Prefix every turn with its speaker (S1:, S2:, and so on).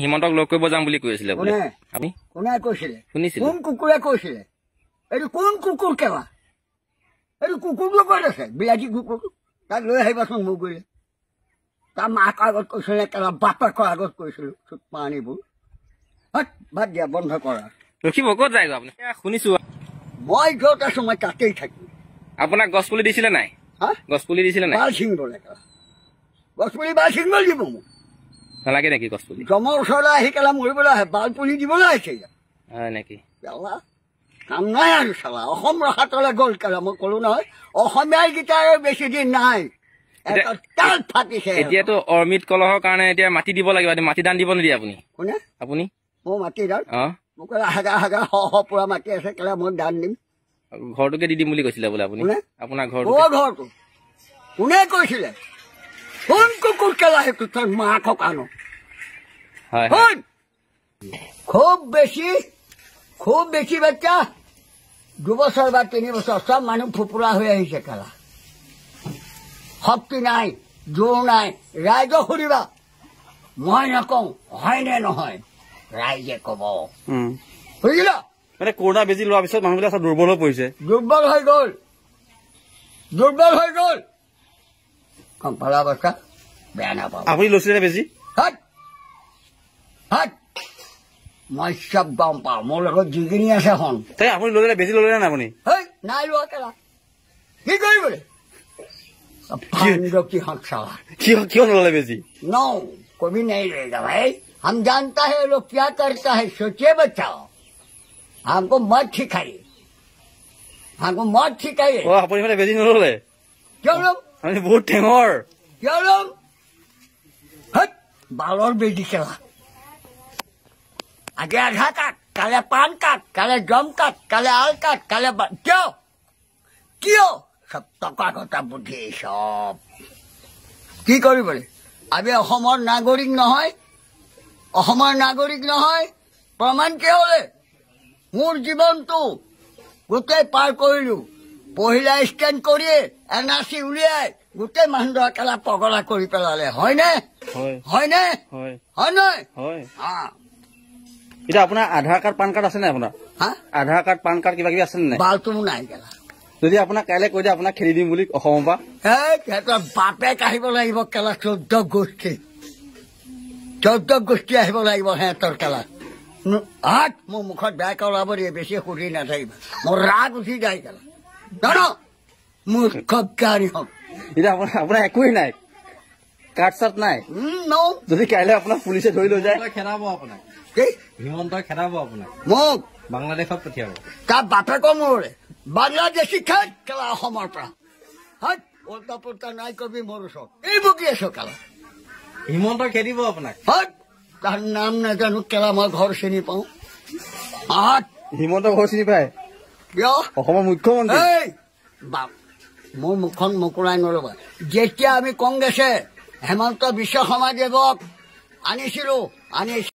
S1: হিমন্তক লগ কৰিব যাম বুলি কৈছিলে বোলে আপুনি
S2: কোনে কৈছিলে
S1: শুনিছিল
S2: কোন কুকুৰে কৈছিলে এইটো কোন কুকুৰ কেলা এইটো কুকুৰ লগত আছে বিলাতী কুকুৰ তাক লৈ আহিবাচোন মোক গ'লে তাৰ মাকৰ আগত কৈছিলে কেলা বাপেকৰ আগত কৈছিলো চুপা আনিবোৰ বাদ দিয়া বন্ধ কৰা
S1: ৰখিব ক'ত যায় আপুনি শুনিছো
S2: মই য'ত আছো মই তাতেই থাকিম
S1: আপোনাক গছ পুলি দিছিলে নাই গছ পুলি দিছিলে নাই
S2: বাল ছিঙিবলৈ গছ পুলি বাল ছিঙিবলৈ দিব মোক
S1: নালাগে নেকি গছ পুলি
S2: জমৰ ওচৰলৈ আহি কেলা মৰিবলৈ আহে বাল পুলি দিবলৈ আহিছে
S1: হয় নেকি
S2: কাম নাই আৰু চালা অসম ৰখাতলৈ গ'ল কেলা মই ক'লো নহয় অসমীয়াৰ গীতাৰ বেছি দিন নাই তাল ফাটিছে
S1: এতিয়াতো অৰ্মিত কলহৰ কাৰণে এতিয়া মাটি দিব লাগিব মাটি দান দিব নিদিয়ে আপুনি
S2: কোনে
S1: আপুনি
S2: মোৰ মাটি দান মোক হাগা হাগা শ পুৰা মাটি আছে কেলা মই দান দিম
S1: ঘৰটোকে দি দিম বুলি কৈছিলে বোলে আপুনি আপোনাৰ ঘৰটো
S2: কোনে কৈছিলে কোন কুকুৰ কেলা সেইটো তোৰ মাকক আনো খুব বেছি বাচ্চা 2 বছৰ বা 3 বছৰ চব মানুহ ফুপুৰা হৈ আহিছে কেলা শক্তি নাই জোৰ নাই ৰাইজক সুধিবা মই নকওঁ হয়নে নহয় ৰাইজে কব বুজিলা
S3: মানে কৰোণা বেজি লোৱাৰ পিছত মানুহবিলাক চব দুৰ্বল হৈ পৰিছে
S2: দুৰ্বল হৈ গ'ল কম্পালা অৱস্থা বেয়া নাপাব
S3: আপুনি লৈছিলে বেজি
S2: মই চব গম পাওঁ মোৰ লগত যিখিনি আছে হন
S3: তাই আপুনি ল'লে বেজি ল'লে নে আপুনি
S2: নাই লোৱা কেলা কি কৰিবলৈ
S3: কিয় নল'লে বেজি
S2: नो कभी नहीं लेगा भाई हम जानता है लोग क्या करता है सोचिए बच्चाओ हमको मत सिखाइए
S3: আপুনি মানে বেজি নল'লে
S2: क्यों लोग
S3: আপুনি বহুত ঠেঙৰ
S2: क्यों लोग बालोर बेटी चला आगे आधा काट काले पान काट काले जम काट काले आल काट काले क्यों सब टका टका बुद्धि सब কি কৰিবলৈ আমি অসমৰ নাগৰিক নহয় প্ৰমাণ কি হলে মোৰ জীৱনটো গোটেই পাৰ কৰিলো পহিলা ষ্টেণ্ড কৰিয়ে এনআৰচি উলিয়াই গোটেই মানুহৰ কেলা পগলা কৰি পেলালে হয়নে
S3: এতিয়া আপোনাৰ আধাৰ কাৰ্ড পান কাৰ্ড আছে নাই আপোনাৰ আধাৰ কাৰ্ড পান কাৰ্ড কিবা কিবি আছে নাই
S2: বালটো নাই কেলা
S3: যদি আপোনাক কাইলৈ কৈ দিয়ে আপোনাক খেলি দিম বুলি অসমৰ পৰা
S2: সিহঁতৰ বাপেক আহিব লাগিব কেলা 14 গোষ্ঠী আহিব লাগিব সিহঁতৰ কেলা মোৰ মুখত বেয়া ওলাব দিয়ে বেছি সুধি নাথাকিবা মোৰ ৰাগ উঠি যায় কেলা জানো মোৰ কবকাৰী হওক
S3: এতিয়া আপোনাৰ একোৱেই নাই কাৰ্ড চাৰ্ট নাই যদি কাইলৈ আপোনাক পুলিচে ধৰি লৈ যায় খেদাব আপোনাক হিমন্তই খেদাব আপোনাক মোক বাংলাদেশত পঠিয়াব তাৰ বাপেকৰ মোৰে বাংলাদেশী খাই কেলা অসমৰ পৰা উল্টা পুল্টা নাই কবি মোৰ ওচৰত এই বকি আছো কেলা হিমন্তই খেদিব আপোনাক
S2: তাৰ নাম নাজানো কেলা মই ঘৰ চিনি পাওঁ
S3: হিমন্ত ঘৰ চিনি পায় অসমৰ মুখ্যমন্ত্ৰী
S2: মোৰ মুখখন মোকোৰাই নলবা যেতিয়া আমি কংগ্ৰেছে হেমন্ত বিশ্ব শৰ্মা দেৱক আনিছিলো